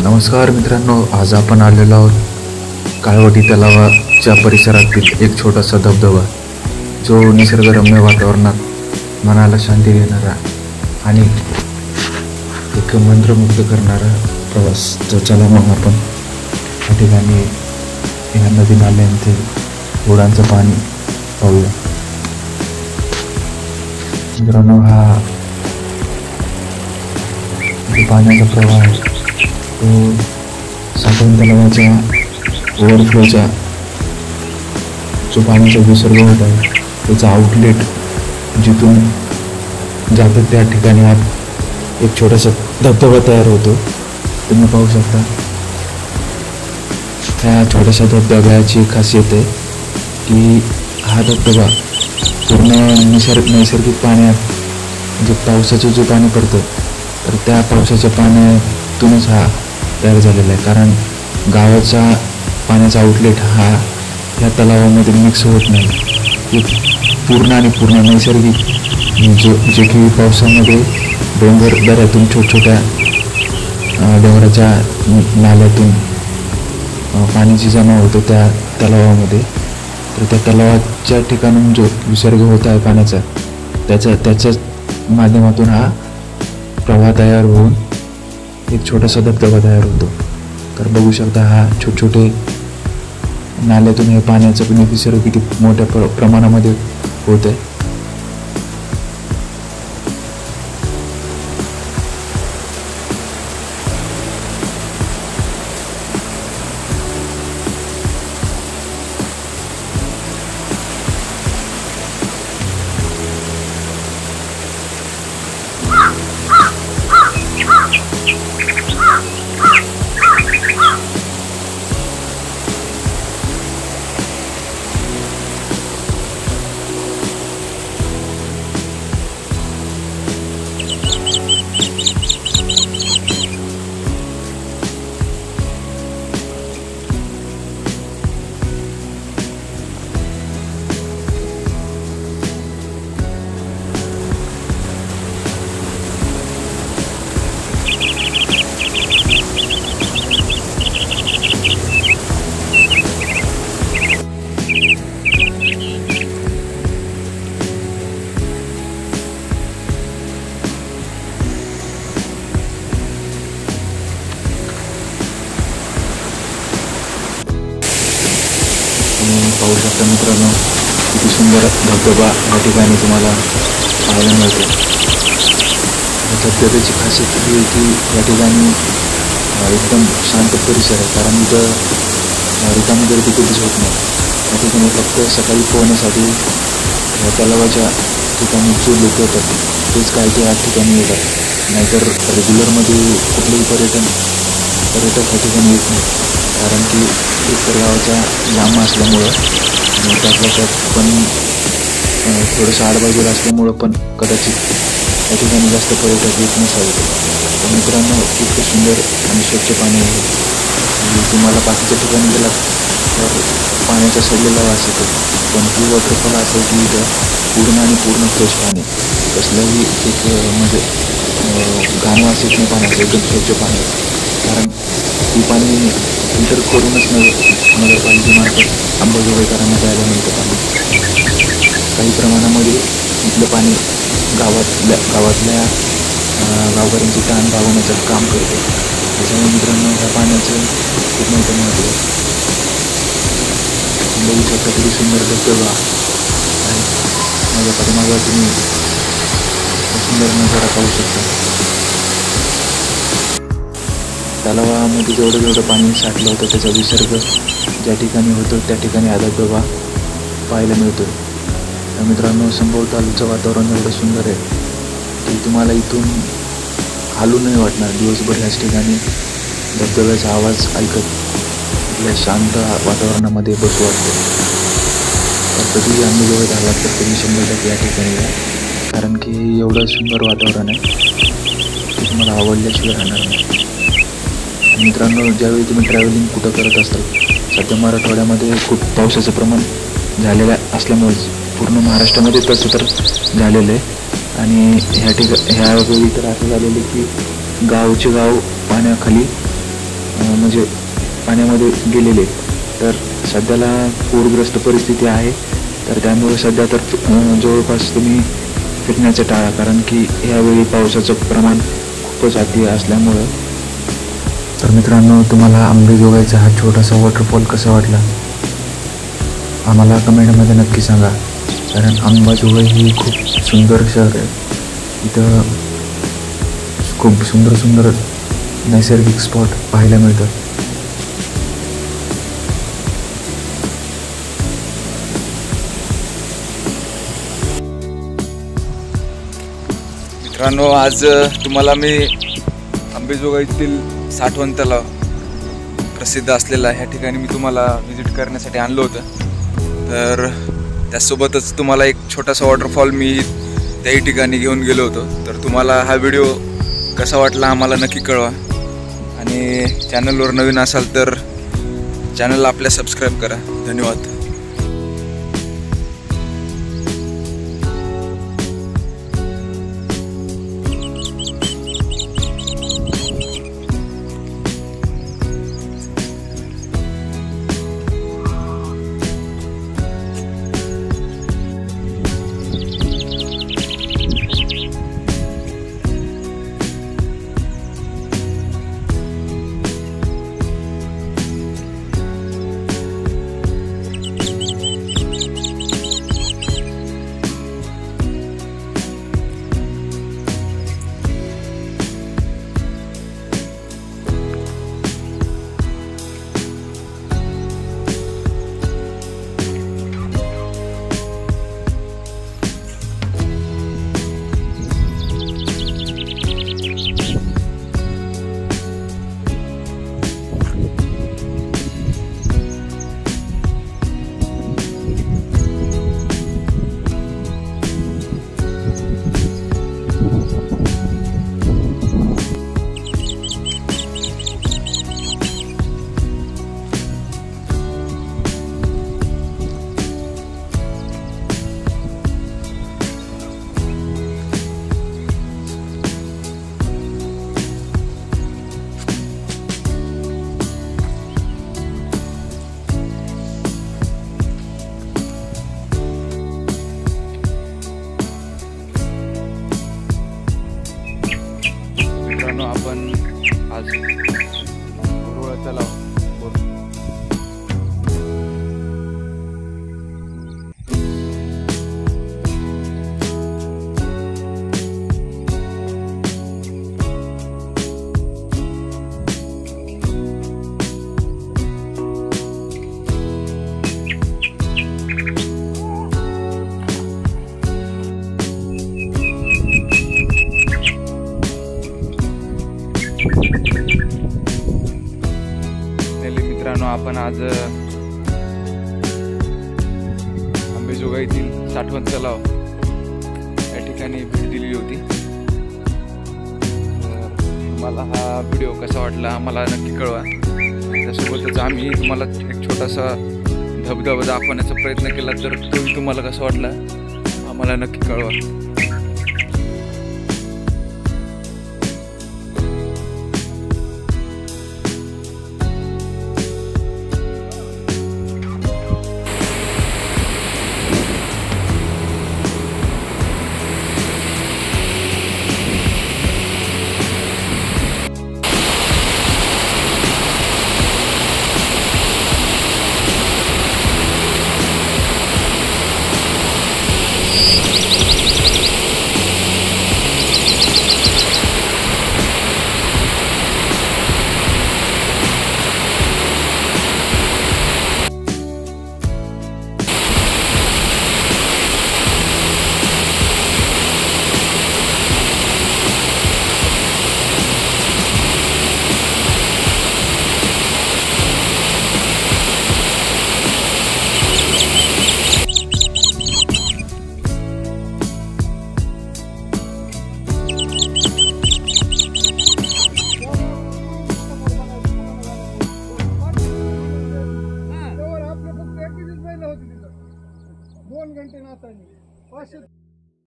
नमस्कार मित्रांनो, आज आपण आलेलो आहोत काळवटी तलावाच्या परिसरातील एक छोटासा धबधबा, जो निसर्गरम्य वातावरणात मनाला शांती देणारा आणि एक मंत्रमुग्ध करणारा प्रवास. तर चला मग आपण या ठिकाणी या नदी नाल्यांचे ओढांचं पाणी पाहूया. मित्रांनो, हा जो पाण्याचा प्रवाह आहे तो साठवण तलावाच्या ओव्हरफ्लोचा जो पाण्याचा विसर्ग होत आहे त्याचा आउटलेट जिथून जातं त्या ठिकाणी आत एक छोटासा धबधबा तयार होतो. तुम्ही पाहू शकता. ह्या छोट्याशा धबधब्याची खासियत आहे की हा धबधबा पूर्ण नैसर्गिक पाण्यात जे पावसाचं जो पाणी पडतं तर त्या पावसाच्या पाण्यातूनच हा तयार झालेला आहे. कारण गावाचा पाण्याचा आउटलेट हा ह्या तलावामध्ये मिक्स होत नाही. हे पूर्ण नैसर्गिक जे की पावसामध्ये डोंगर दऱ्यातून छोट्या डोंगराच्या नाल्यातून पाणी जी जमा होतं त्या तलावामध्ये, तर त्या तलावाच्या ठिकाणून जो विसर्ग होत आहे पाण्याचा त्याच्या माध्यमातून हा प्रवाह तयार होऊन एक छोटासा धबधबा तयार होतो. तर बघू शकता, हा छोटे नाल्यातून हे पाण्याचं विसर्ग किती मोठ्या प्रमाणामध्ये होत आहे. पाहू शकता मित्रांनो, किती सुंदर धबधबा या ठिकाणी तुम्हाला पाहायला मिळतो. धबधब्याची खासियत ही आहे की या ठिकाणी एकदम शांत परिसर आहे. कारण इथं रिकामी गर्दी कधीच होत नाही. या ठिकाणी फक्त सकाळी पोहण्यासाठी या तलावाच्या ठिकाणी जे लोक येतात तेच काय ते या ठिकाणी येतात. नाहीतर रेग्युलरमध्ये कुठलेही पर्यटक या ठिकाणी येत नाही. कारण की एकतर गावाच्या लांब असल्यामुळं आणि त्यात पण थोडंसं आडबाजूला असल्यामुळं पण कदाचित या ठिकाणी जास्त पर्यटक येत नसावेत. तर मित्रांनो, इतकं सुंदर आणि स्वच्छ पाणी आहे. आणि तुम्हाला बाकीच्या ठिकाणी गेलात तर पाण्याचा सडलेला वास येतो, पण ही वॉटरफॉल असं आहे की इथं पूर्ण फ्रेश पाणी, कसलंही एक म्हणजे घाण वास येत नाही पाण्याचं, एकदम स्वच्छ पाणी. कारण ही पाणी फिल्टर करूनच नगरपालिकेमार्फत अंमलबजावणीकरांना द्यायला मिळतं पाणी. काही प्रमाणामध्ये इथलं पाणी गावातल्या गावकऱ्यांची ताण भागवण्याचं काम करते. त्याच्यामुळे मित्रांनो, ह्या पाण्याचं खूप मोठं महत्त्व आहे. बघू शकता किती सुंदर धबधबा आहे. माझ्या पाठीमागं तुम्ही सुंदर नजारा पाहू शकता. तलावामध्ये जेवढं पाणी साठलं होतं त्याचा विसर्ग ज्या ठिकाणी होतो त्या ठिकाणी हा धबधबा पाहायला मिळतो. तर मित्रांनो, सभोवतालचं वातावरण एवढं सुंदर आहे की तुम्हाला इथून हालू नाही वाटणार. दिवसभर ह्याच ठिकाणी धबधब्याचा आवाज ऐकत आपल्या शांत वातावरणामध्ये बसू वाटतं. तर कधी आम्ही जवळ झाला तर तुम्ही 100% या ठिकाणी या. कारण की एवढं सुंदर वातावरण आहे की तुम्हाला आवडल्याशिवाय राहणार नाही. मित्रांनो, ज्यावेळी तुम्ही ट्रॅव्हलिंग कुठं करत असाल, सध्या मराठवाड्यामध्ये खूप पावसाचं प्रमाण झालेलं असल्यामुळे पूर्ण महाराष्ट्रामध्ये तसं तर झालेलं आहे. आणि ह्यावेळी तर असं झालेलं की गाव पाण्याखाली म्हणजे पाण्यामध्ये गेलेले. तर सध्याला पूरग्रस्त परिस्थिती आहे. तर त्यामुळे सध्या तर जवळपास तुम्ही फिरण्याचं टाळा, कारण की यावेळी पावसाचं प्रमाण खूपच अति असल्यामुळं. तर मित्रांनो, तुम्हाला अंबेजोगाईचा हा छोटासा वॉटरफॉल कसा वाटला आम्हाला कमेंटमध्ये नक्की सांगा. कारण अंबाजोगाई ही खूप सुंदर शहर आहे. इथं खूप सुंदर सुंदर नैसर्गिक स्पॉट पाहायला मिळतात. मित्रांनो, आज तुम्हाला मी अंबेजोगाईतील साठवण तलाव प्रसिद्ध असलेला ह्या ठिकाणी मी तुम्हाला व्हिजिट करण्यासाठी आणलं होतं. तर त्यासोबतच तुम्हाला एक छोटासा वॉटरफॉल मी त्याही ठिकाणी घेऊन गेलो होतो. तर तुम्हाला हा व्हिडिओ कसा वाटला आम्हाला नक्की कळवा. आणि चॅनलवर नवीन असाल तर चॅनलला आपल्या सबस्क्राईब करा. धन्यवाद. आपण आज बोरवळा तलाव मित्रांनो, आपण आज अंबेजोगाईतील साठवण तलाव या ठिकाणी भेट दिली होती. तुम्हाला हा व्हिडिओ कसा वाटला आम्हाला नक्की कळवा. त्यासोबतच आम्ही तुम्हाला एक छोटासा धबधबा दाखवण्याचा प्रयत्न केला, तर तोही तुम्हाला कसा वाटला आम्हाला नक्की कळवा.